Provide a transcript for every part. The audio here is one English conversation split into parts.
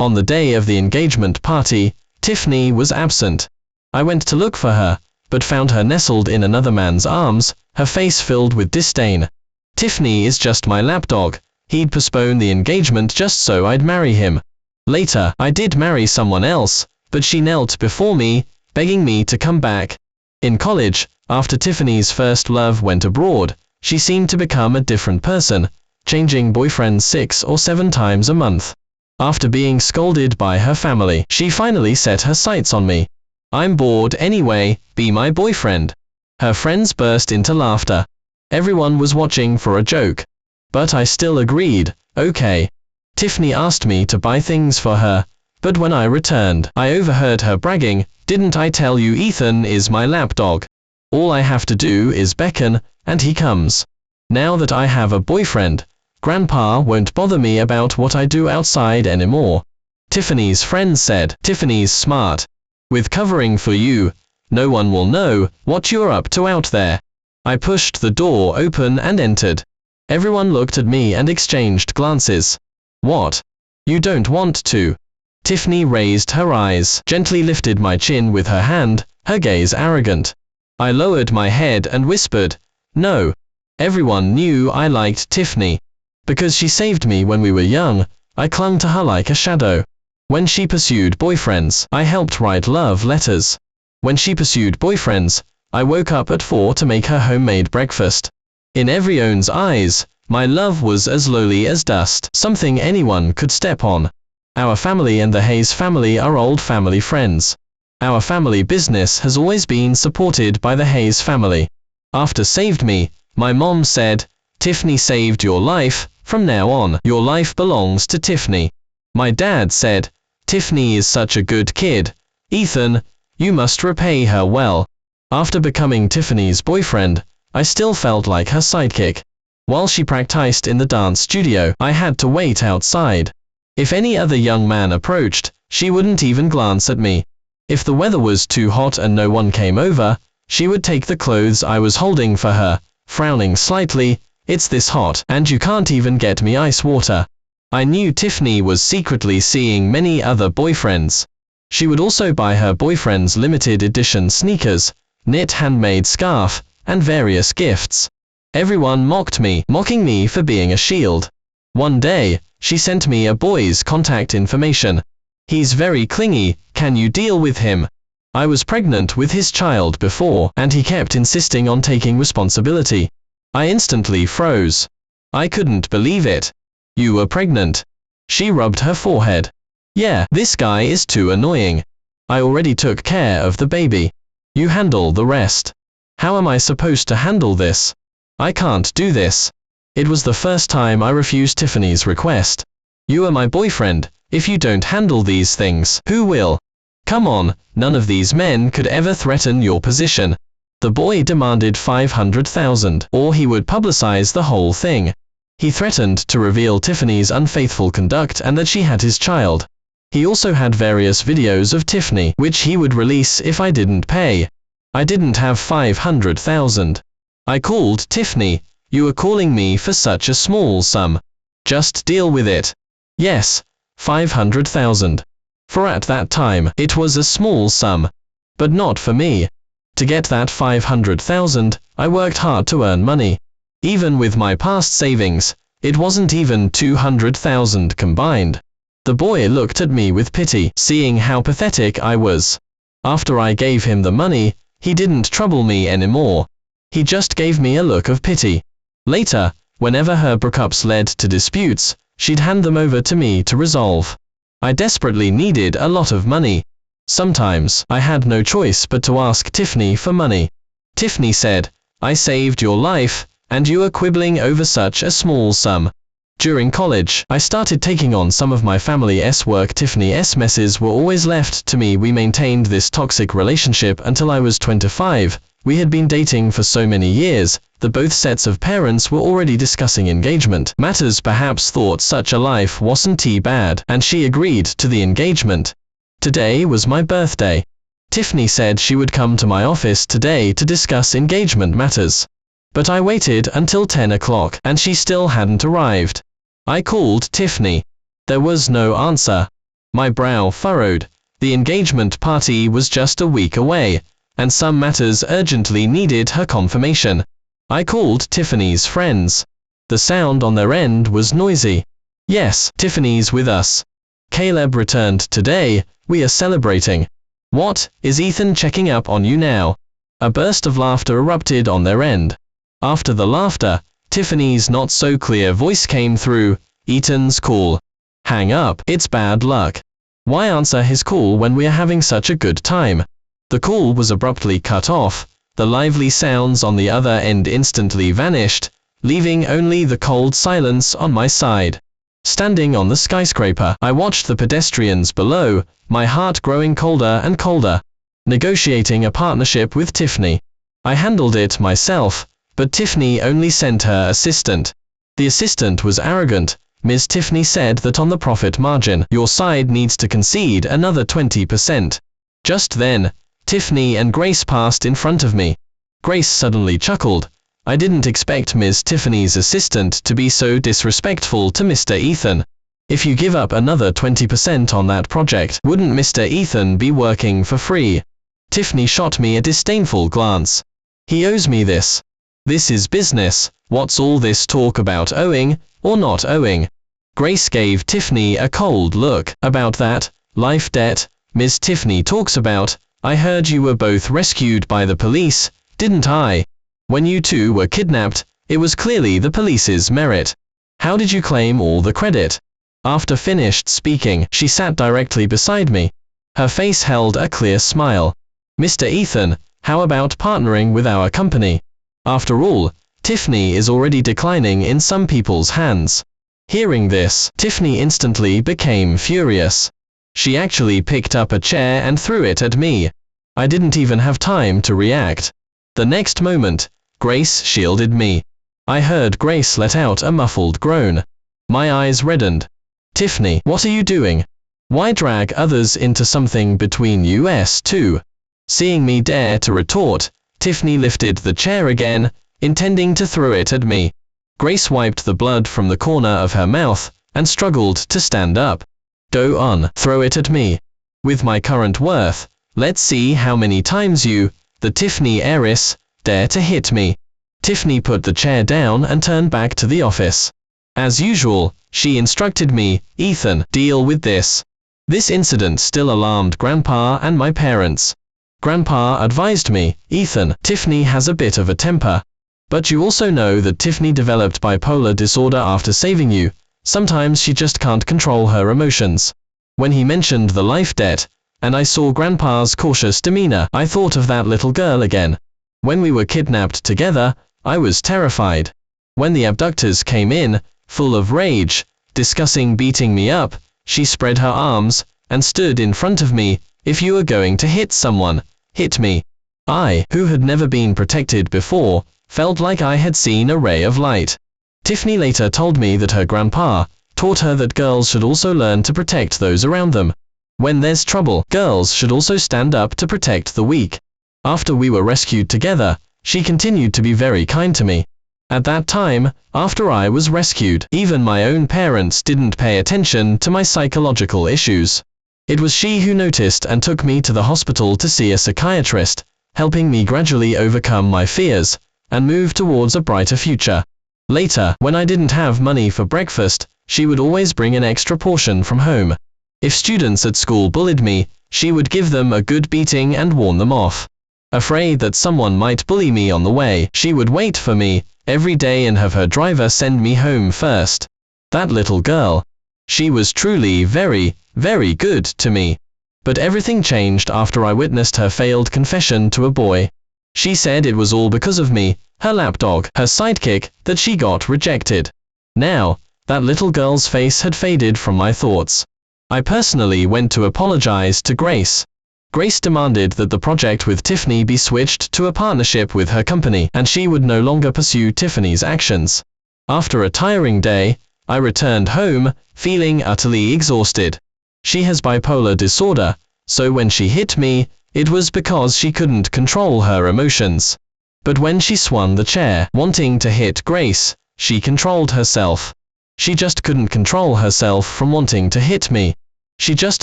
On the day of the engagement party, Tiffany was absent. I went to look for her, but found her nestled in another man's arms, her face filled with disdain. Tiffany is just my lapdog. He'd postpone the engagement just so I'd marry him. Later, I did marry someone else, but she knelt before me, begging me to come back. In college, after Tiffany's first love went abroad, she seemed to become a different person, changing boyfriends 6 or 7 times a month. After being scolded by her family, she finally set her sights on me. I'm bored anyway, be my boyfriend. Her friends burst into laughter. Everyone was watching for a joke. But I still agreed, okay. Tiffany asked me to buy things for her, but when I returned, I overheard her bragging, "Didn't I tell you Ethan is my lapdog? All I have to do is beckon, and he comes. Now that I have a boyfriend, Grandpa won't bother me about what I do outside anymore." Tiffany's friends said, "Tiffany's smart. With covering for you, no one will know what you're up to out there." I pushed the door open and entered. Everyone looked at me and exchanged glances. "What? You don't want to?" Tiffany raised her eyes, gently lifted my chin with her hand, her gaze arrogant. I lowered my head and whispered, "No." Everyone knew I liked Tiffany. Because she saved me when we were young, I clung to her like a shadow. When she pursued boyfriends, I helped write love letters. When she pursued boyfriends, I woke up at 4 to make her homemade breakfast. In everyone's eyes, my love was as lowly as dust, something anyone could step on. Our family and the Hayes family are old family friends. Our family business has always been supported by the Hayes family. After saved me, my mom said, "Tiffany saved your life, from now on, your life belongs to Tiffany." My dad said, "Tiffany is such a good kid. Ethan, you must repay her well." After becoming Tiffany's boyfriend, I still felt like her sidekick. While she practiced in the dance studio, I had to wait outside. If any other young man approached, she wouldn't even glance at me. If the weather was too hot and no one came over, she would take the clothes I was holding for her, frowning slightly, "It's this hot, and you can't even get me ice water." I knew Tiffany was secretly seeing many other boyfriends. She would also buy her boyfriends limited edition sneakers, knit handmade scarf, and various gifts. Everyone mocked me, mocking me for being a shield. One day, she sent me a boy's contact information. "He's very clingy, can you deal with him?" I was pregnant with his child before, and he kept insisting on taking responsibility. I instantly froze. I couldn't believe it. "You were pregnant?" She rubbed her forehead. "Yeah, this guy is too annoying. I already took care of the baby. You handle the rest." How am I supposed to handle this? I can't do this. It was the first time I refused Tiffany's request. "You are my boyfriend. If you don't handle these things, who will? Come on, none of these men could ever threaten your position." The boy demanded $500,000, or he would publicize the whole thing. He threatened to reveal Tiffany's unfaithful conduct and that she had his child. He also had various videos of Tiffany, which he would release if I didn't pay. I didn't have $500,000. I called Tiffany. "You are calling me for such a small sum. Just deal with it." "Yes, $500,000. For at that time, it was a small sum. But not for me. To get that $500,000, I worked hard to earn money. Even with my past savings, it wasn't even $200,000 combined. The boy looked at me with pity, seeing how pathetic I was. After I gave him the money, he didn't trouble me anymore. He just gave me a look of pity. Later, whenever her breakups led to disputes, she'd hand them over to me to resolve. I desperately needed a lot of money. Sometimes, I had no choice but to ask Tiffany for money. Tiffany said, "I saved your life, and you are quibbling over such a small sum." During college, I started taking on some of my family's work. Tiffany's messes were always left to me. We maintained this toxic relationship until I was 25. We had been dating for so many years that both sets of parents were already discussing engagement matters. Perhaps thought such a life wasn't too bad, and she agreed to the engagement. Today was my birthday. Tiffany said she would come to my office today to discuss engagement matters. But I waited until 10 o'clock, and she still hadn't arrived. I called Tiffany. There was no answer. My brow furrowed. The engagement party was just a week away, and some matters urgently needed her confirmation. I called Tiffany's friends. The sound on their end was noisy. Yes, Tiffany's with us. Caleb returned today, we are celebrating. What, is Ethan checking up on you now? A burst of laughter erupted on their end. After the laughter, Tiffany's not so clear voice came through, Ethan's cool. Hang up, it's bad luck. Why answer his call when we are having such a good time? The call was abruptly cut off, the lively sounds on the other end instantly vanished, leaving only the cold silence on my side. Standing on the skyscraper, I watched the pedestrians below, my heart growing colder and colder. Negotiating a partnership with Tiffany. I handled it myself, but Tiffany only sent her assistant. The assistant was arrogant. Ms. Tiffany said that on the profit margin, your side needs to concede another 20%. Just then, Tiffany and Grace passed in front of me. Grace suddenly chuckled. I didn't expect Ms. Tiffany's assistant to be so disrespectful to Mr. Ethan. If you give up another 20% on that project, wouldn't Mr. Ethan be working for free? Tiffany shot me a disdainful glance. He owes me this. This is business, what's all this talk about owing, or not owing? Grace gave Tiffany a cold look. About that life debt Ms. Tiffany talks about, I heard you were both rescued by the police, didn't I? When you two were kidnapped, it was clearly the police's merit. How did you claim all the credit? After finished speaking, she sat directly beside me. Her face held a clear smile. Mr. Ethan, how about partnering with our company? After all, Tiffany is already declining in some people's hands. Hearing this, Tiffany instantly became furious. She actually picked up a chair and threw it at me. I didn't even have time to react. The next moment, Grace shielded me. I heard Grace let out a muffled groan. My eyes reddened. Tiffany, what are you doing? Why drag others into something between us two? Seeing me dare to retort, Tiffany lifted the chair again, intending to throw it at me. Grace wiped the blood from the corner of her mouth, and struggled to stand up. Go on, throw it at me. With my current worth, let's see how many times you, the Tiffany heiress, dare to hit me. Tiffany put the chair down and turned back to the office. As usual, she instructed me, Ethan, deal with this. This incident still alarmed Grandpa and my parents. Grandpa advised me, Ethan, Tiffany has a bit of a temper. But you also know that Tiffany developed bipolar disorder after saving you. Sometimes she just can't control her emotions. When he mentioned the life debt, and I saw Grandpa's cautious demeanor, I thought of that little girl again. When we were kidnapped together, I was terrified. When the abductors came in, full of rage, discussing beating me up, she spread her arms, and stood in front of me. If you are going to hit someone, hit me. I, who had never been protected before, felt like I had seen a ray of light. Tiffany later told me that her grandpa taught her that girls should also learn to protect those around them. When there's trouble, girls should also stand up to protect the weak. After we were rescued together, she continued to be very kind to me. At that time, after I was rescued, even my own parents didn't pay attention to my psychological issues. It was she who noticed and took me to the hospital to see a psychiatrist, helping me gradually overcome my fears and move towards a brighter future. Later, when I didn't have money for breakfast, she would always bring an extra portion from home. If students at school bullied me, she would give them a good beating and warn them off. Afraid that someone might bully me on the way, she would wait for me every day and have her driver send me home first. That little girl. She was truly very, very good to me. But everything changed after I witnessed her failed confession to a boy. She said it was all because of me, her lapdog, her sidekick, that she got rejected. Now, that little girl's face had faded from my thoughts. I personally went to apologize to Grace. Grace demanded that the project with Tiffany be switched to a partnership with her company, and she would no longer pursue Tiffany's actions. After a tiring day, I returned home, feeling utterly exhausted. She has bipolar disorder, so when she hit me, it was because she couldn't control her emotions. But when she swung the chair, wanting to hit Grace, she controlled herself. She just couldn't control herself from wanting to hit me. She just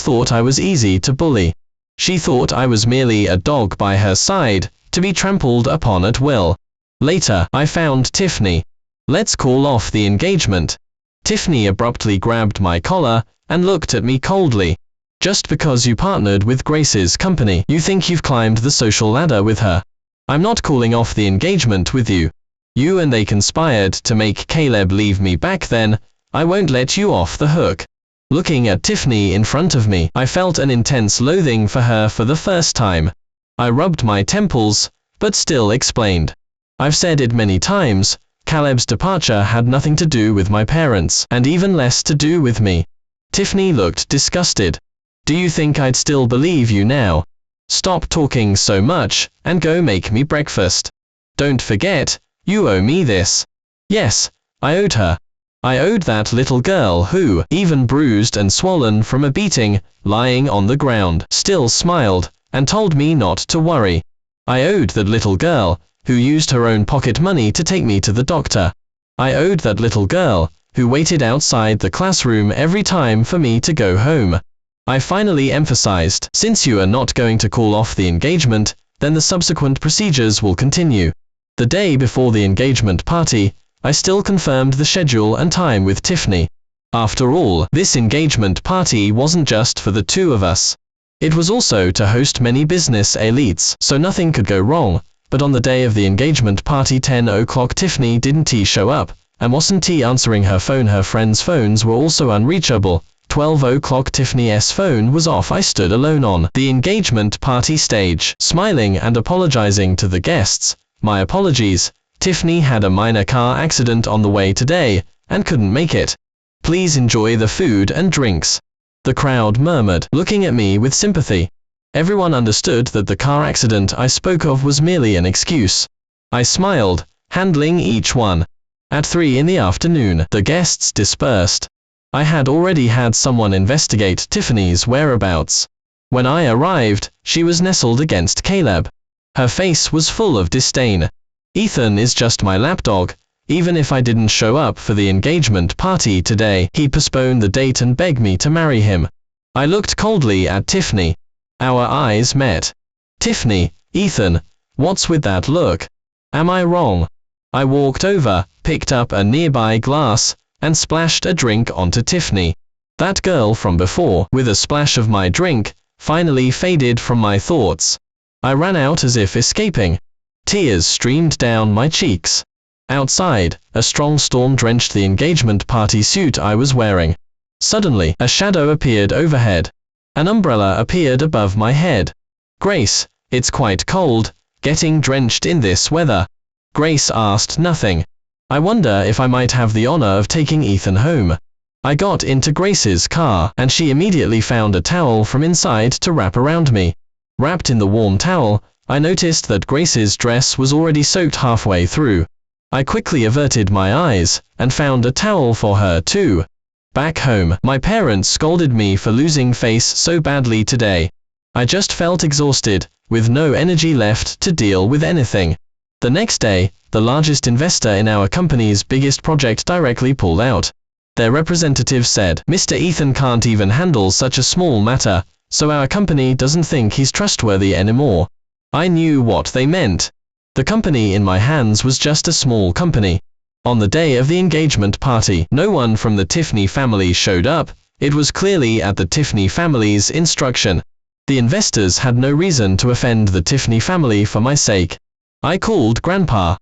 thought I was easy to bully. She thought I was merely a dog by her side, to be trampled upon at will. Later, I found Tiffany. Let's call off the engagement. Tiffany abruptly grabbed my collar and looked at me coldly. Just because you partnered with Grace's company, you think you've climbed the social ladder with her. I'm not calling off the engagement with you. You and they conspired to make Caleb leave me back then. I won't let you off the hook. Looking at Tiffany in front of me, I felt an intense loathing for her for the first time. I rubbed my temples, but still explained. I've said it many times, Caleb's departure had nothing to do with my parents, and even less to do with me. Tiffany looked disgusted. Do you think I'd still believe you now? Stop talking so much, and go make me breakfast. Don't forget, you owe me this. Yes, I owed her. I owed that little girl who, even bruised and swollen from a beating, lying on the ground, still smiled, and told me not to worry. I owed that little girl, who used her own pocket money to take me to the doctor. I owed that little girl, who waited outside the classroom every time for me to go home. I finally emphasized, since you are not going to call off the engagement, then the subsequent procedures will continue. The day before the engagement party, I still confirmed the schedule and time with Tiffany. After all, this engagement party wasn't just for the two of us. It was also to host many business elites, so nothing could go wrong. But on the day of the engagement party 10 o'clock Tiffany didn't show up, and wasn't answering her phone. Her friends' phones were also unreachable. 12 o'clock Tiffany's phone was off. I stood alone on the engagement party stage, smiling and apologizing to the guests. My apologies. Tiffany had a minor car accident on the way today, and couldn't make it. Please enjoy the food and drinks. The crowd murmured, looking at me with sympathy. Everyone understood that the car accident I spoke of was merely an excuse. I smiled, handling each one. At 3 in the afternoon, the guests dispersed. I had already had someone investigate Tiffany's whereabouts. When I arrived, she was nestled against Caleb. Her face was full of disdain. Ethan is just my lapdog. Even if I didn't show up for the engagement party today, he postponed the date and begged me to marry him. I looked coldly at Tiffany. Our eyes met. Tiffany, Ethan, what's with that look? Am I wrong? I walked over, picked up a nearby glass, and splashed a drink onto Tiffany. That girl from before, with a splash of my drink, finally faded from my thoughts. I ran out as if escaping. Tears streamed down my cheeks. Outside, a strong storm drenched the engagement party suit I was wearing. Suddenly, a shadow appeared overhead. An umbrella appeared above my head. Grace, it's quite cold, getting drenched in this weather. Grace asked nothing. I wonder if I might have the honor of taking Ethan home. I got into Grace's car, and she immediately found a towel from inside to wrap around me. Wrapped in the warm towel, I noticed that Grace's dress was already soaked halfway through. I quickly averted my eyes, and found a towel for her too. Back home, my parents scolded me for losing face so badly today. I just felt exhausted, with no energy left to deal with anything. The next day, the largest investor in our company's biggest project directly pulled out. Their representative said, Mr. Ethan can't even handle such a small matter, so our company doesn't think he's trustworthy anymore. I knew what they meant. The company in my hands was just a small company. On the day of the engagement party, no one from the Tiffany family showed up. It was clearly at the Tiffany family's instruction. The investors had no reason to offend the Tiffany family for my sake. I called Grandpa.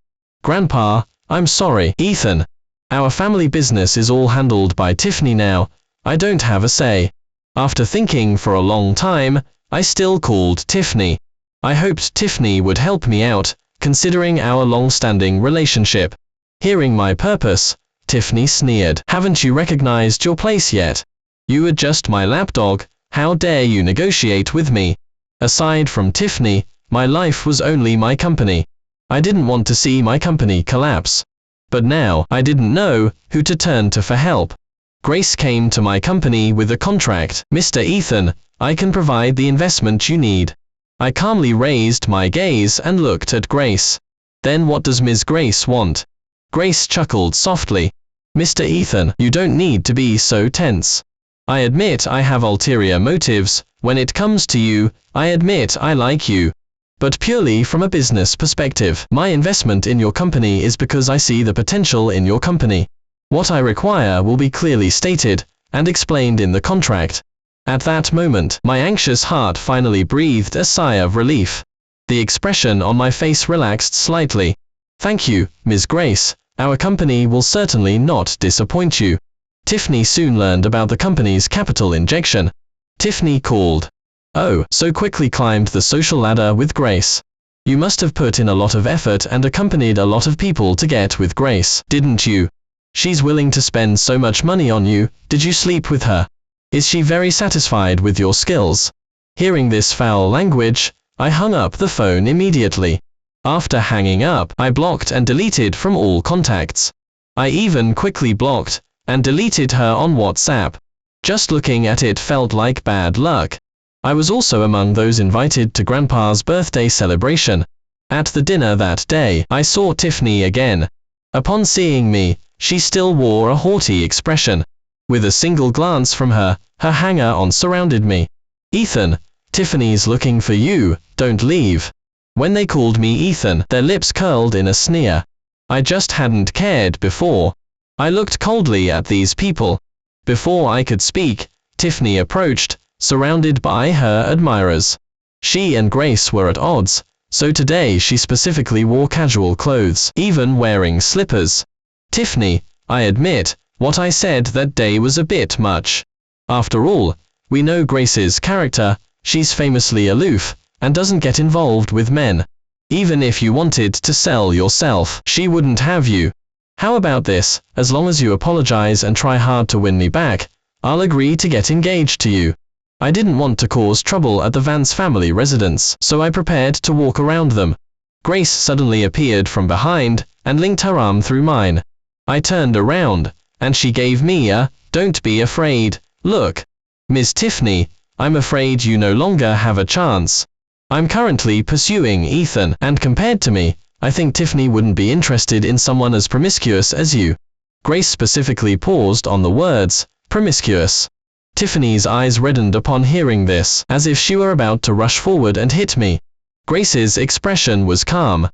Grandpa, I'm sorry, Ethan. Our family business is all handled by Tiffany now. I don't have a say. After thinking for a long time, I still called Tiffany. I hoped Tiffany would help me out, considering our long-standing relationship. Hearing my purpose, Tiffany sneered. Haven't you recognized your place yet? You are just my lapdog. How dare you negotiate with me? Aside from Tiffany, my life was only my company. I didn't want to see my company collapse. But now, I didn't know who to turn to for help. Grace came to my company with a contract. Mr. Ethan, I can provide the investment you need. I calmly raised my gaze and looked at Grace. Then what does Ms. Grace want? Grace chuckled softly. Mr. Ethan, you don't need to be so tense. I admit I have ulterior motives. When it comes to you, I admit I like you. But purely from a business perspective, my investment in your company is because I see the potential in your company. What I require will be clearly stated and explained in the contract. At that moment, my anxious heart finally breathed a sigh of relief. The expression on my face relaxed slightly. Thank you, Ms. Grace. Our company will certainly not disappoint you. Tiffany soon learned about the company's capital injection. Tiffany called. Oh, so quickly climbed the social ladder with Grace. You must have put in a lot of effort and accompanied a lot of people to get with Grace, didn't you? She's willing to spend so much money on you. Did you sleep with her? Is she very satisfied with your skills? Hearing this foul language, I hung up the phone immediately. After hanging up, I blocked and deleted from all contacts. I even quickly blocked and deleted her on WhatsApp. Just looking at it felt like bad luck. I was also among those invited to Grandpa's birthday celebration. At the dinner that day, I saw Tiffany again. Upon seeing me, she still wore a haughty expression. With a single glance from her, her hanger-on surrounded me. Ethan, Tiffany's looking for you, don't leave. When they called me Ethan, their lips curled in a sneer. I just hadn't cared before. I looked coldly at these people. Before I could speak, Tiffany approached, surrounded by her admirers. She and Grace were at odds, so today she specifically wore casual clothes, even wearing slippers. Tiffany, I admit, what I said that day was a bit much. After all, we know Grace's character. She's famously aloof and doesn't get involved with men. Even if you wanted to sell yourself, she wouldn't have you. How about this? As long as you apologize and try hard to win me back, I'll agree to get engaged to you. I didn't want to cause trouble at the Vance family residence, so I prepared to walk around them. Grace suddenly appeared from behind and linked her arm through mine. I turned around, and she gave me a, "Don't be afraid" look. Ms. Tiffany, I'm afraid you no longer have a chance. I'm currently pursuing Ethan, and compared to me, I think Tiffany wouldn't be interested in someone as promiscuous as you. Grace specifically paused on the words, promiscuous. Tiffany's eyes reddened upon hearing this, as if she were about to rush forward and hit me. Grace's expression was calm.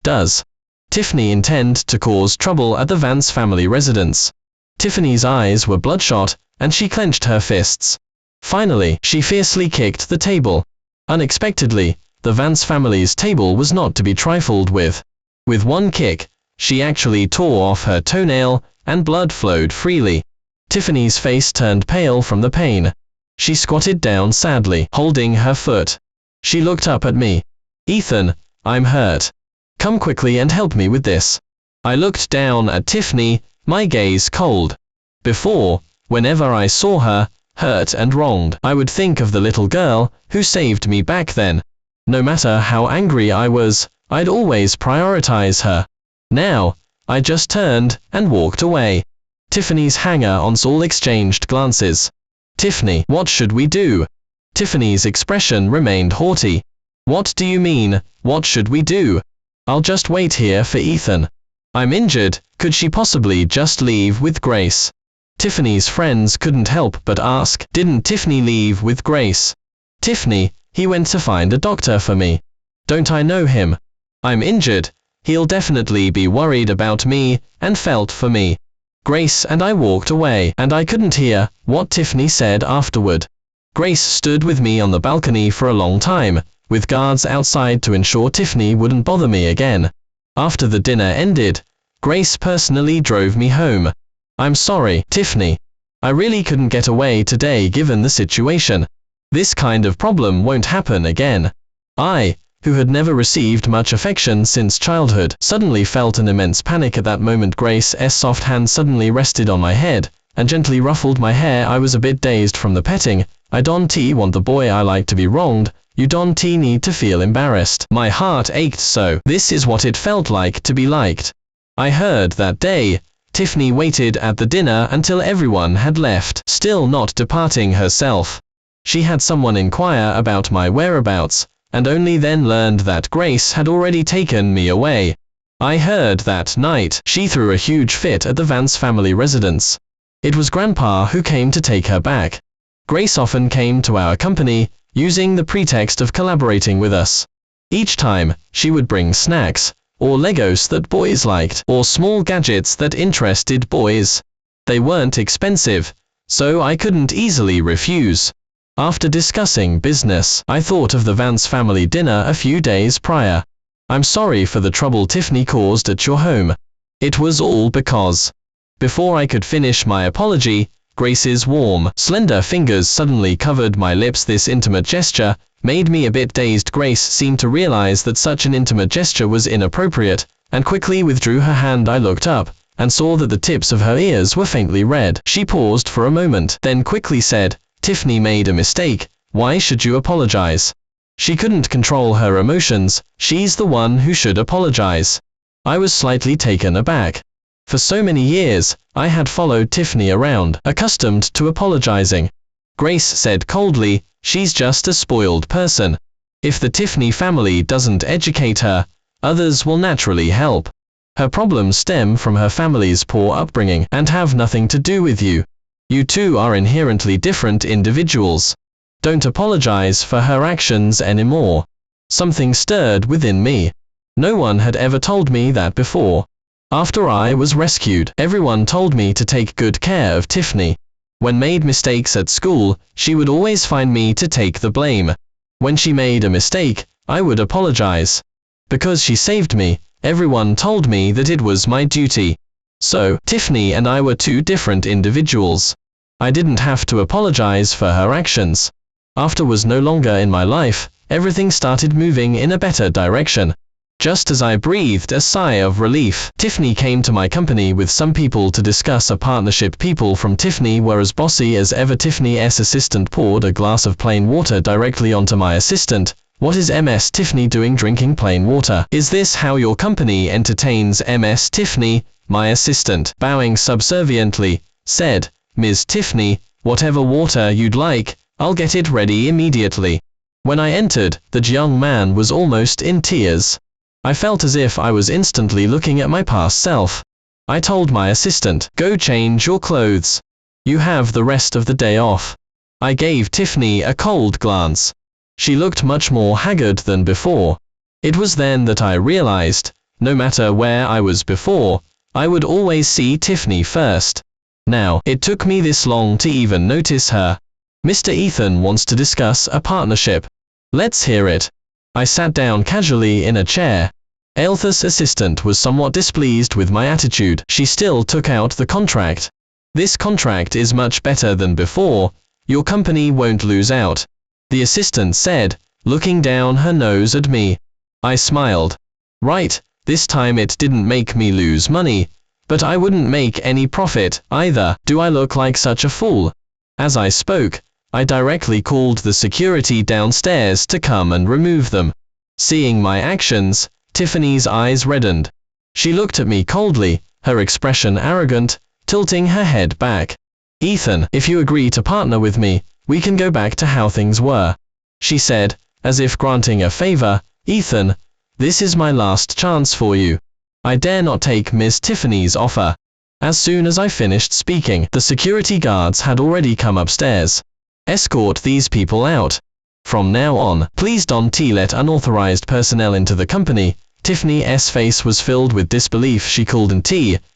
Does Tiffany intend to cause trouble at the Vance family residence? Tiffany's eyes were bloodshot, and she clenched her fists. Finally, she fiercely kicked the table. Unexpectedly, the Vance family's table was not to be trifled with. With one kick, she actually tore off her toenail, and blood flowed freely. Tiffany's face turned pale from the pain. She squatted down sadly, holding her foot. She looked up at me. Ethan, I'm hurt. Come quickly and help me with this. I looked down at Tiffany, my gaze cold. Before, whenever I saw her, hurt and wronged, I would think of the little girl who saved me back then. No matter how angry I was, I'd always prioritize her. Now, I just turned and walked away. Tiffany's hanger-ons all exchanged glances. Tiffany, what should we do? Tiffany's expression remained haughty. What do you mean, what should we do? I'll just wait here for Ethan. I'm injured, could she possibly just leave with Grace? Tiffany's friends couldn't help but ask, didn't Tiffany leave with Grace? Tiffany, he went to find a doctor for me. Don't I know him? I'm injured, he'll definitely be worried about me, and felt for me. Grace and I walked away, and I couldn't hear what Tiffany said afterward. Grace stood with me on the balcony for a long time, with guards outside to ensure Tiffany wouldn't bother me again. After the dinner ended, Grace personally drove me home. I'm sorry, Tiffany. I really couldn't get away today given the situation. This kind of problem won't happen again. I, who had never received much affection since childhood, suddenly felt an immense panic at that moment. Grace's soft hand suddenly rested on my head, and gently ruffled my hair. I was a bit dazed from the petting. I don't want the boy I like to be wronged. You don't need to feel embarrassed. My heart ached so. This is what it felt like to be liked. I heard that day, Tiffany waited at the dinner until everyone had left, still not departing herself. She had someone inquire about my whereabouts, and only then learned that Grace had already taken me away. I heard that night she threw a huge fit at the Vance family residence. It was Grandpa who came to take her back. Grace often came to our company, using the pretext of collaborating with us. Each time, she would bring snacks, or Legos that boys liked, or small gadgets that interested boys. They weren't expensive, so I couldn't easily refuse. After discussing business, I thought of the Vance family dinner a few days prior. I'm sorry for the trouble Tiffany caused at your home. It was all because... Before I could finish my apology, Grace's warm, slender fingers suddenly covered my lips. This intimate gesture made me a bit dazed. Grace seemed to realize that such an intimate gesture was inappropriate, and quickly withdrew her hand. I looked up, and saw that the tips of her ears were faintly red. She paused for a moment, then quickly said, "Tiffany made a mistake. Why should you apologize? She couldn't control her emotions. She's the one who should apologize." I was slightly taken aback. For so many years, I had followed Tiffany around, accustomed to apologizing. Grace said coldly, "She's just a spoiled person. If the Tiffany family doesn't educate her, others will naturally help. Her problems stem from her family's poor upbringing and have nothing to do with you. You two are inherently different individuals. Don't apologize for her actions anymore." Something stirred within me. No one had ever told me that before. After I was rescued, everyone told me to take good care of Tiffany. When made mistakes at school, she would always find me to take the blame. When she made a mistake, I would apologize. Because she saved me, everyone told me that it was my duty. So, Tiffany and I were two different individuals. I didn't have to apologize for her actions. After was no longer in my life, everything started moving in a better direction. Just as I breathed a sigh of relief, Tiffany came to my company with some people to discuss a partnership. People from Tiffany were as bossy as ever. Tiffany's assistant poured a glass of plain water directly onto my assistant. "What is Ms. Tiffany doing drinking plain water? Is this how your company entertains Ms. Tiffany?" My assistant, bowing subserviently, said, "Ms. Tiffany, whatever water you'd like, I'll get it ready immediately." When I entered, the young man was almost in tears. I felt as if I was instantly looking at my past self. I told my assistant, "Go change your clothes. You have the rest of the day off." I gave Tiffany a cold glance. She looked much more haggard than before. It was then that I realized, no matter where I was before, I would always see Tiffany first. Now, it took me this long to even notice her. "Mr. Ethan wants to discuss a partnership. Let's hear it." I sat down casually in a chair. Ailtha's assistant was somewhat displeased with my attitude. She still took out the contract. "This contract is much better than before. Your company won't lose out," the assistant said, looking down her nose at me. I smiled. Right, this time it didn't make me lose money, but I wouldn't make any profit either. Do I look like such a fool? As I spoke, I directly called the security downstairs to come and remove them. Seeing my actions, Tiffany's eyes reddened. She looked at me coldly, her expression arrogant, tilting her head back. "Ethan, if you agree to partner with me, we can go back to how things were," she said, as if granting a favor. "Ethan, this is my last chance for you. I dare not take Miss Tiffany's offer." As soon as I finished speaking, the security guards had already come upstairs. "Escort these people out. From now on, please don't let unauthorized personnel into the company." Tiffany's face was filled with disbelief. She couldn't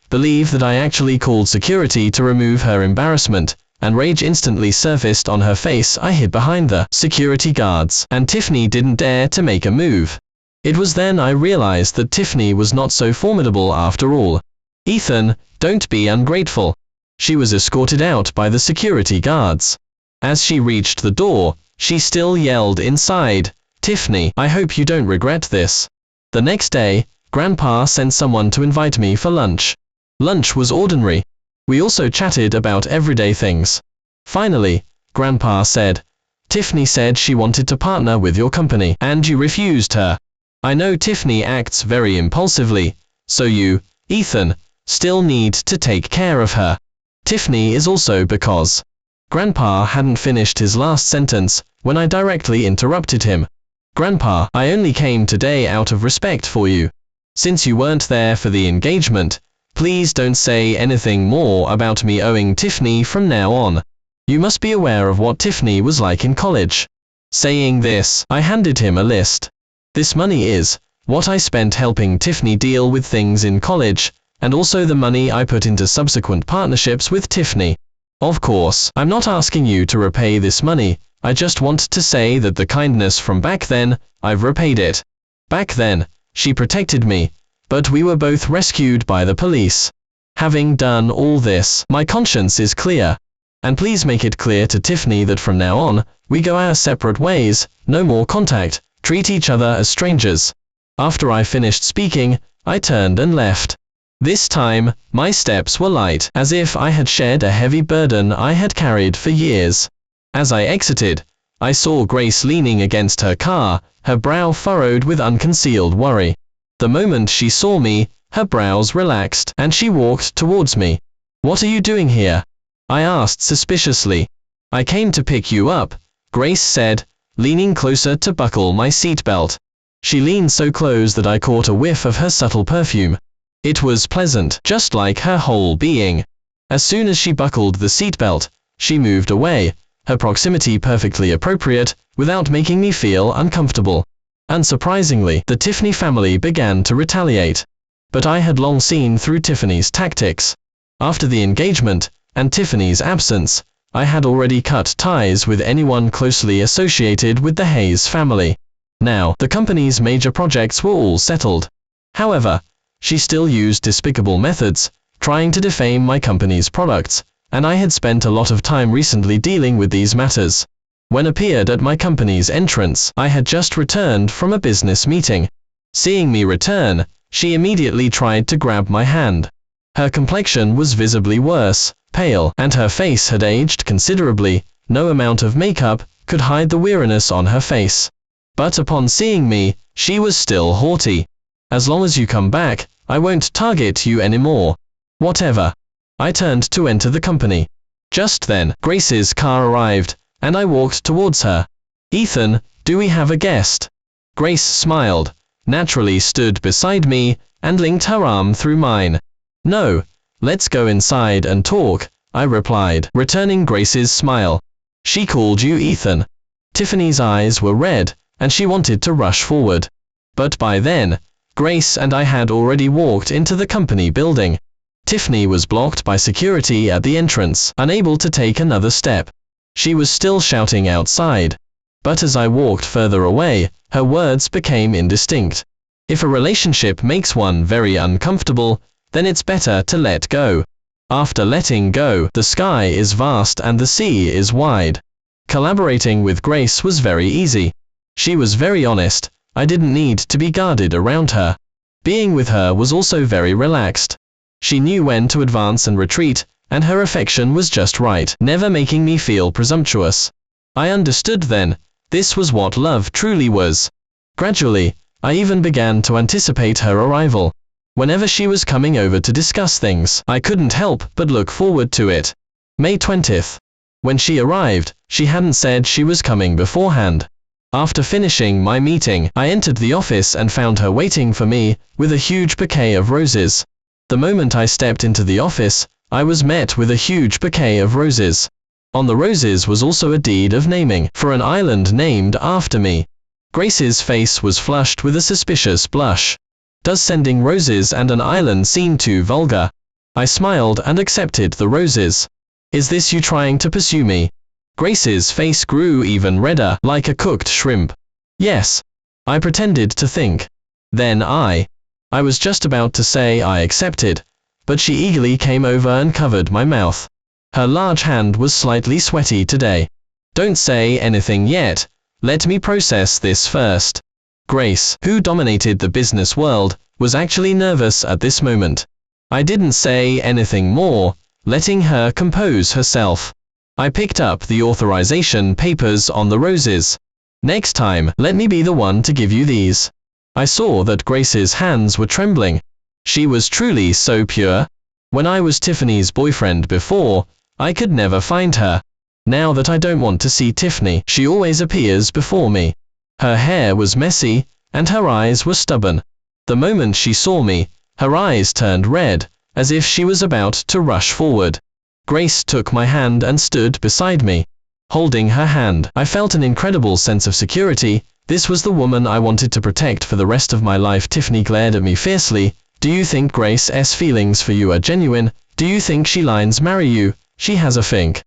believe that I actually called security to remove her embarrassment, and rage instantly surfaced on her face. I hid behind the security guards, and Tiffany didn't dare to make a move. It was then I realized that Tiffany was not so formidable after all. "Ethan, don't be ungrateful." She was escorted out by the security guards. As she reached the door, she still yelled inside, "Tiffany, I hope you don't regret this." The next day, Grandpa sent someone to invite me for lunch. Lunch was ordinary. We also chatted about everyday things. Finally, Grandpa said, "Tiffany said she wanted to partner with your company, and you refused her. I know Tiffany acts very impulsively, so you, Ethan, still need to take care of her. Tiffany is also because..." Grandpa hadn't finished his last sentence when I directly interrupted him. "Grandpa, I only came today out of respect for you. Since you weren't there for the engagement, Please don't say anything more about me owing Tiffany from now on. You must be aware of what Tiffany was like in college. Saying this, I handed him a list. This money is what I spent helping Tiffany deal with things in college, and also the money I put into subsequent partnerships with Tiffany. Of course, I'm not asking you to repay this money, I just want to say that the kindness from back then, I've repaid it. Back then, she protected me, but we were both rescued by the police. Having done all this, my conscience is clear. And please make it clear to Tiffany that from now on, we go our separate ways, no more contact, treat each other as strangers. After I finished speaking, I turned and left. This time, my steps were light, as if I had shed a heavy burden I had carried for years. As I exited, I saw Grace leaning against her car, her brow furrowed with unconcealed worry. The moment she saw me, her brows relaxed, and she walked towards me. "What are you doing here?" I asked suspiciously. "I came to pick you up," Grace said, leaning closer to buckle my seatbelt. She leaned so close that I caught a whiff of her subtle perfume. It was pleasant, just like her whole being. As soon as she buckled the seatbelt, she moved away, her proximity perfectly appropriate, without making me feel uncomfortable. Unsurprisingly, the Tiffany family began to retaliate. But I had long seen through Tiffany's tactics. After the engagement, and Tiffany's absence, I had already cut ties with anyone closely associated with the Hayes family. Now, the company's major projects were all settled. However, she still used despicable methods, trying to defame my company's products, and I had spent a lot of time recently dealing with these matters. When appeared at my company's entrance, I had just returned from a business meeting. Seeing me return, she immediately tried to grab my hand. Her complexion was visibly worse, pale, and her face had aged considerably. No amount of makeup could hide the weariness on her face. But upon seeing me, she was still haughty. "As long as you come back, I won't target you anymore." Whatever. I turned to enter the company. Just then, Grace's car arrived, and I walked towards her. "Ethan, do we have a guest?" Grace smiled, naturally stood beside me, and linked her arm through mine. "No, let's go inside and talk," I replied, returning Grace's smile. "She called you Ethan." Tiffany's eyes were red, and she wanted to rush forward. But by then, Grace and I had already walked into the company building. Tiffany was blocked by security at the entrance, unable to take another step. She was still shouting outside. But as I walked further away, her words became indistinct. If a relationship makes one very uncomfortable, then it's better to let go. After letting go, the sky is vast and the sea is wide. Collaborating with Grace was very easy. She was very honest, I didn't need to be guarded around her. Being with her was also very relaxed. She knew when to advance and retreat, and her affection was just right, never making me feel presumptuous. I understood then, this was what love truly was. Gradually, I even began to anticipate her arrival. Whenever she was coming over to discuss things, I couldn't help but look forward to it. May 20th. When she arrived, she hadn't said she was coming beforehand. After finishing my meeting, I entered the office and found her waiting for me, with a huge bouquet of roses. The moment I stepped into the office, I was met with a huge bouquet of roses. On the roses was also a deed of naming, for an island named after me. Grace's face was flushed with a suspicious blush. Does sending roses and an island seem too vulgar? I smiled and accepted the roses. Is this you trying to pursue me? Grace's face grew even redder, like a cooked shrimp. Yes. I pretended to think. Then I was just about to say I accepted, but she eagerly came over and covered my mouth. Her large hand was slightly sweaty today. Don't say anything yet, let me process this first. Grace, who dominated the business world, was actually nervous at this moment. I didn't say anything more, letting her compose herself. I picked up the authorization papers on the roses. Next time, let me be the one to give you these. I saw that Grace's hands were trembling. She was truly so pure. When I was Tiffany's boyfriend before, I could never find her. Now that I don't want to see Tiffany, she always appears before me. Her hair was messy, and her eyes were stubborn. The moment she saw me, her eyes turned red, as if she was about to rush forward. Grace took my hand and stood beside me. Holding her hand, I felt an incredible sense of security. This was the woman I wanted to protect for the rest of my life. Tiffany glared at me fiercely. Do you think Grace's feelings for you are genuine? Do you think she lines marry you? She has a think.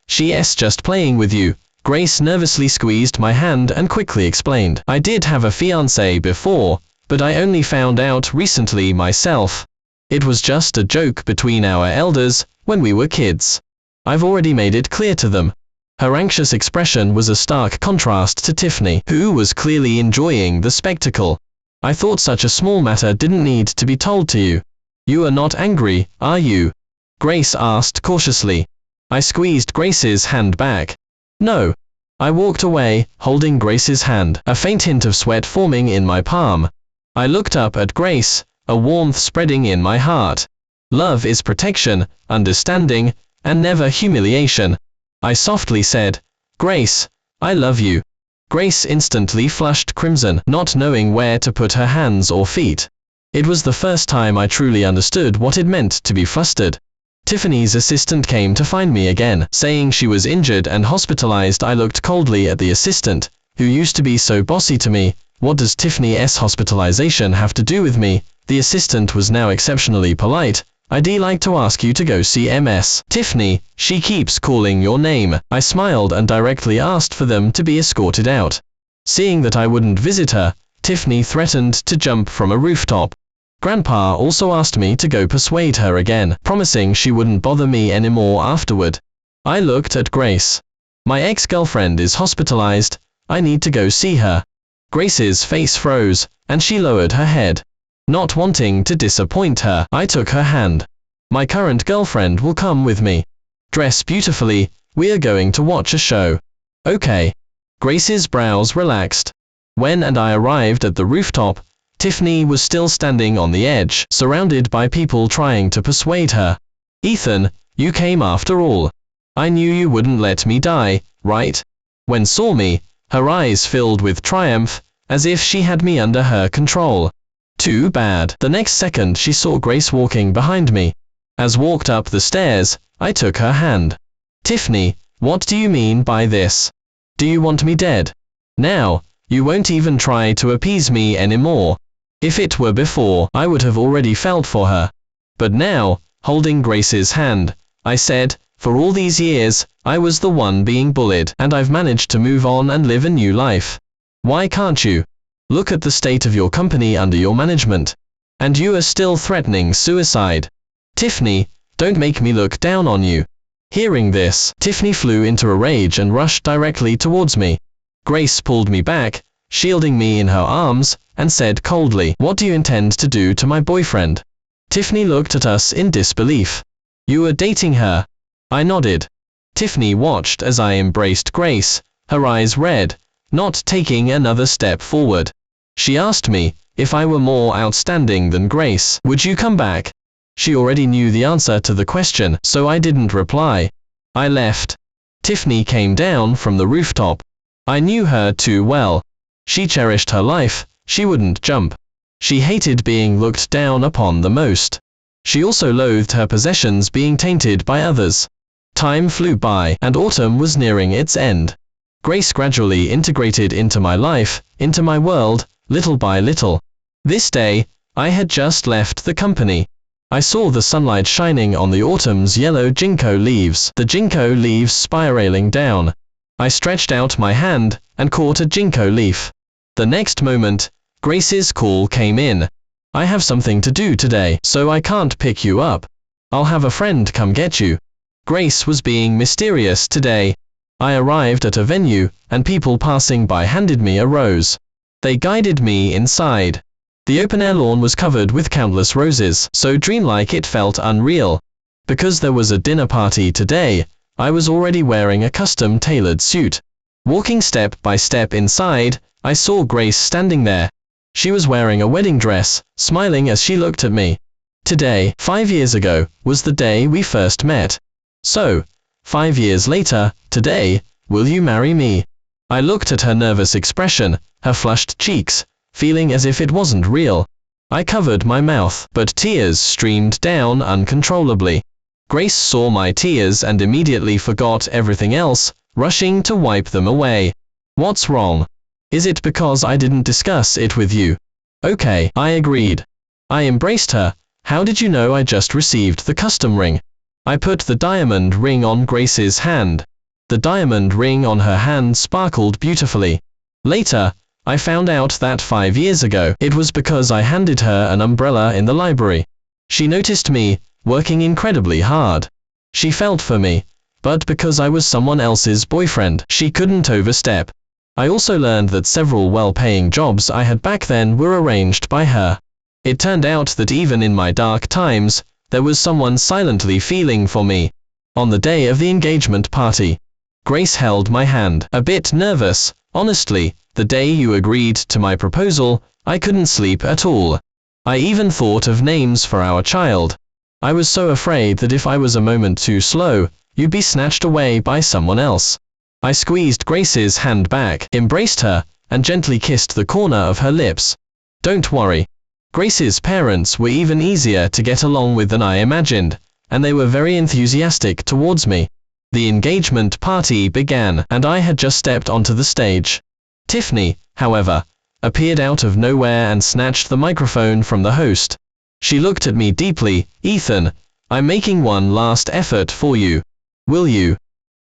She's just playing with you. Grace nervously squeezed my hand and quickly explained. I did have a fiancé before, but I only found out recently myself. It was just a joke between our elders when we were kids. I've already made it clear to them. Her anxious expression was a stark contrast to Tiffany, who was clearly enjoying the spectacle. I thought such a small matter didn't need to be told to you. You are not angry, are you? Grace asked cautiously. I squeezed Grace's hand back. No. I walked away, holding Grace's hand, a faint hint of sweat forming in my palm. I looked up at Grace, a warmth spreading in my heart. Love is protection, understanding, and never humiliation. I softly said, Grace, I love you. Grace instantly flushed crimson, not knowing where to put her hands or feet. It was the first time I truly understood what it meant to be flustered. Tiffany's assistant came to find me again, saying she was injured and hospitalized. I looked coldly at the assistant, who used to be so bossy to me. What does Tiffany's hospitalization have to do with me? The assistant was now exceptionally polite. I'd like to ask you to go see Ms. Tiffany, she keeps calling your name. I smiled and directly asked for them to be escorted out. Seeing that I wouldn't visit her, Tiffany threatened to jump from a rooftop. Grandpa also asked me to go persuade her again, promising she wouldn't bother me anymore afterward. I looked at Grace. My ex-girlfriend is hospitalized. I need to go see her. Grace's face froze, and she lowered her head. Not wanting to disappoint her, I took her hand. My current girlfriend will come with me. Dress beautifully, we are going to watch a show. Okay. Grace's brows relaxed. When I arrived at the rooftop, Tiffany was still standing on the edge, surrounded by people trying to persuade her. Ethan, you came after all. I knew you wouldn't let me die, right? When saw me, her eyes filled with triumph, as if she had me under her control. Too bad. The next second she saw Grace walking behind me. As walked up the stairs, I took her hand. Tiffany, what do you mean by this? Do you want me dead? Now, you won't even try to appease me anymore. If it were before, I would have already felt for her. But now, holding Grace's hand, I said, for all these years, I was the one being bullied, and I've managed to move on and live a new life. Why can't you? Look at the state of your company under your management. And you are still threatening suicide. Tiffany, don't make me look down on you. Hearing this, Tiffany flew into a rage and rushed directly towards me. Grace pulled me back, shielding me in her arms, and said coldly, what do you intend to do to my boyfriend? Tiffany looked at us in disbelief. You are dating her? I nodded. Tiffany watched as I embraced Grace, her eyes red, not taking another step forward. She asked me, if I were more outstanding than Grace, would you come back? She already knew the answer to the question, so I didn't reply. I left. Tiffany came down from the rooftop. I knew her too well. She cherished her life, she wouldn't jump. She hated being looked down upon the most. She also loathed her possessions being tainted by others. Time flew by, and autumn was nearing its end. Grace gradually integrated into my life, into my world, little by little. This day, I had just left the company. I saw the sunlight shining on the autumn's yellow ginkgo leaves, the ginkgo leaves spiraling down. I stretched out my hand, and caught a ginkgo leaf. The next moment, Grace's call came in. I have something to do today, so I can't pick you up. I'll have a friend come get you. Grace was being mysterious today. I arrived at a venue, and people passing by handed me a rose. They guided me inside. The open-air lawn was covered with countless roses, so dreamlike it felt unreal. Because there was a dinner party today, I was already wearing a custom-tailored suit. Walking step by step inside, I saw Grace standing there. She was wearing a wedding dress, smiling as she looked at me. Today, 5 years ago, was the day we first met. So, 5 years later, today, will you marry me? I looked at her nervous expression, her flushed cheeks, feeling as if it wasn't real. I covered my mouth, but tears streamed down uncontrollably. Grace saw my tears and immediately forgot everything else, rushing to wipe them away. What's wrong? Is it because I didn't discuss it with you? Okay, I agreed. I embraced her. How did you know I just received the custom ring? I put the diamond ring on Grace's hand. The diamond ring on her hand sparkled beautifully. Later, I found out that 5 years ago, it was because I handed her an umbrella in the library. She noticed me, working incredibly hard. She felt for me, but because I was someone else's boyfriend, she couldn't overstep. I also learned that several well-paying jobs I had back then were arranged by her. It turned out that even in my dark times, there was someone silently feeling for me. On the day of the engagement party, Grace held my hand, a bit nervous. Honestly, the day you agreed to my proposal, I couldn't sleep at all. I even thought of names for our child. I was so afraid that if I was a moment too slow, you'd be snatched away by someone else. I squeezed Grace's hand back, embraced her, and gently kissed the corner of her lips. Don't worry. Grace's parents were even easier to get along with than I imagined, and they were very enthusiastic towards me. The engagement party began, and I had just stepped onto the stage. Tiffany, however, appeared out of nowhere and snatched the microphone from the host. She looked at me deeply. Ethan, I'm making one last effort for you. Will you?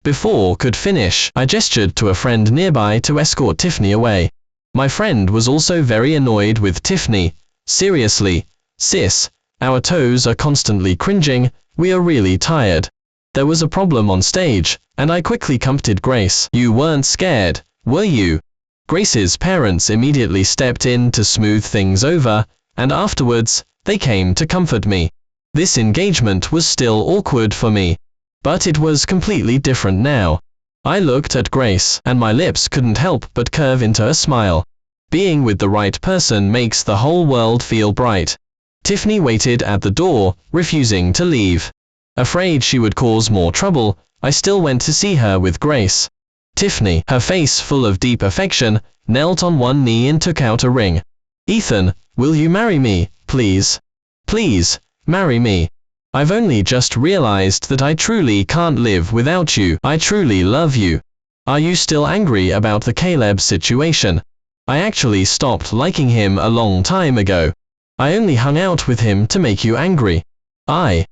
Before could finish, I gestured to a friend nearby to escort Tiffany away. My friend was also very annoyed with Tiffany. Seriously, sis, our toes are constantly cringing, we are really tired. There was a problem on stage, and I quickly comforted Grace. You weren't scared, were you? Grace's parents immediately stepped in to smooth things over, and afterwards, they came to comfort me. This engagement was still awkward for me, but it was completely different now. I looked at Grace, and my lips couldn't help but curve into a smile. Being with the right person makes the whole world feel bright. Tiffany waited at the door, refusing to leave. Afraid she would cause more trouble, I still went to see her with Grace. Tiffany, her face full of deep affection, knelt on one knee and took out a ring. Ethan, will you marry me, please? Please, marry me. I've only just realized that I truly can't live without you. I truly love you. Are you still angry about the Caleb situation? I actually stopped liking him a long time ago. I only hung out with him to make you angry. I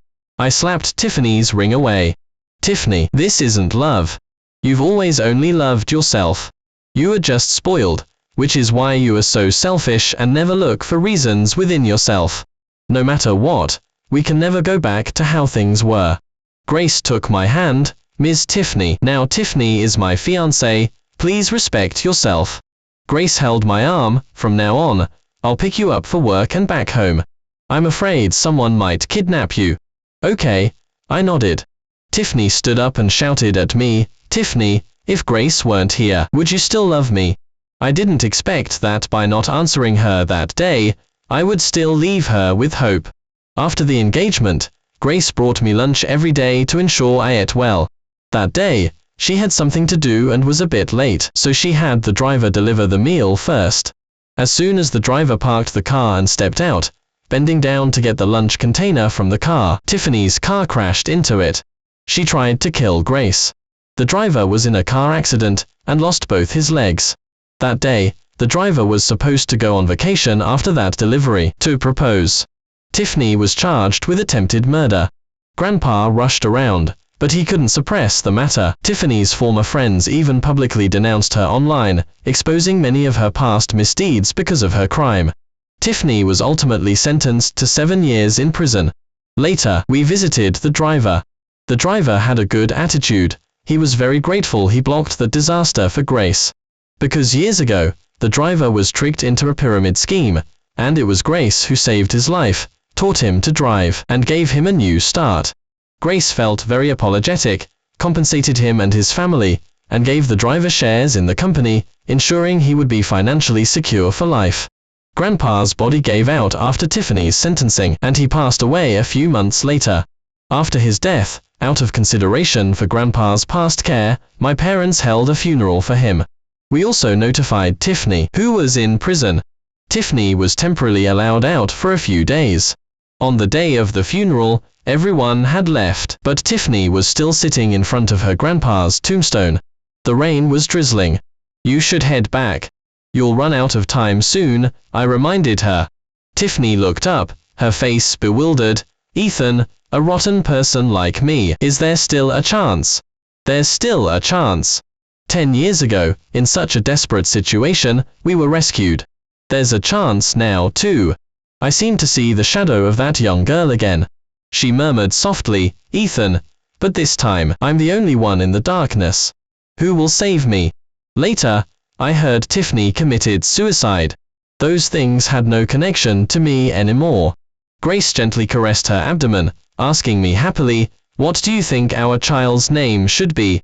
slapped Tiffany's ring away. Tiffany, this isn't love. You've always only loved yourself. You are just spoiled, which is why you are so selfish and never look for reasons within yourself. No matter what, we can never go back to how things were. Grace took my hand. Ms. Tiffany, now Tiffany is my fiancée, please respect yourself. Grace held my arm. From now on, I'll pick you up for work and back home. I'm afraid someone might kidnap you. Okay, I nodded. Tiffany stood up and shouted at me, Tiffany, if Grace weren't here, would you still love me? I didn't expect that by not answering her that day, I would still leave her with hope. After the engagement, Grace brought me lunch every day to ensure I ate well. That day, she had something to do and was a bit late, so she had the driver deliver the meal first. As soon as the driver parked the car and stepped out, bending down to get the lunch container from the car, Tiffany's car crashed into it. She tried to kill Grace. The driver was in a car accident and lost both his legs. That day, the driver was supposed to go on vacation after that delivery to propose. Tiffany was charged with attempted murder. Grandpa rushed around, but he couldn't suppress the matter. Tiffany's former friends even publicly denounced her online, exposing many of her past misdeeds because of her crime. Tiffany was ultimately sentenced to 7 years in prison. Later, we visited the driver. The driver had a good attitude. He was very grateful he blocked the disaster for Grace. Because years ago, the driver was tricked into a pyramid scheme, and it was Grace who saved his life, taught him to drive, and gave him a new start. Grace felt very apologetic, compensated him and his family, and gave the driver shares in the company, ensuring he would be financially secure for life. Grandpa's body gave out after Tiffany's sentencing, and he passed away a few months later. After his death, out of consideration for Grandpa's past care, my parents held a funeral for him. We also notified Tiffany, who was in prison. Tiffany was temporarily allowed out for a few days. On the day of the funeral, everyone had left, but Tiffany was still sitting in front of her grandpa's tombstone. The rain was drizzling. "You should head back. You'll run out of time soon," I reminded her. Tiffany looked up, her face bewildered. "Ethan, a rotten person like me, is there still a chance?" "There's still a chance. 10 years ago, in such a desperate situation, we were rescued. There's a chance now, too. I seem to see the shadow of that young girl again." She murmured softly, "Ethan, but this time, I'm the only one in the darkness. Who will save me?" Later, I heard Tiffany committed suicide. Those things had no connection to me anymore. Grace gently caressed her abdomen, asking me happily, "What do you think our child's name should be?"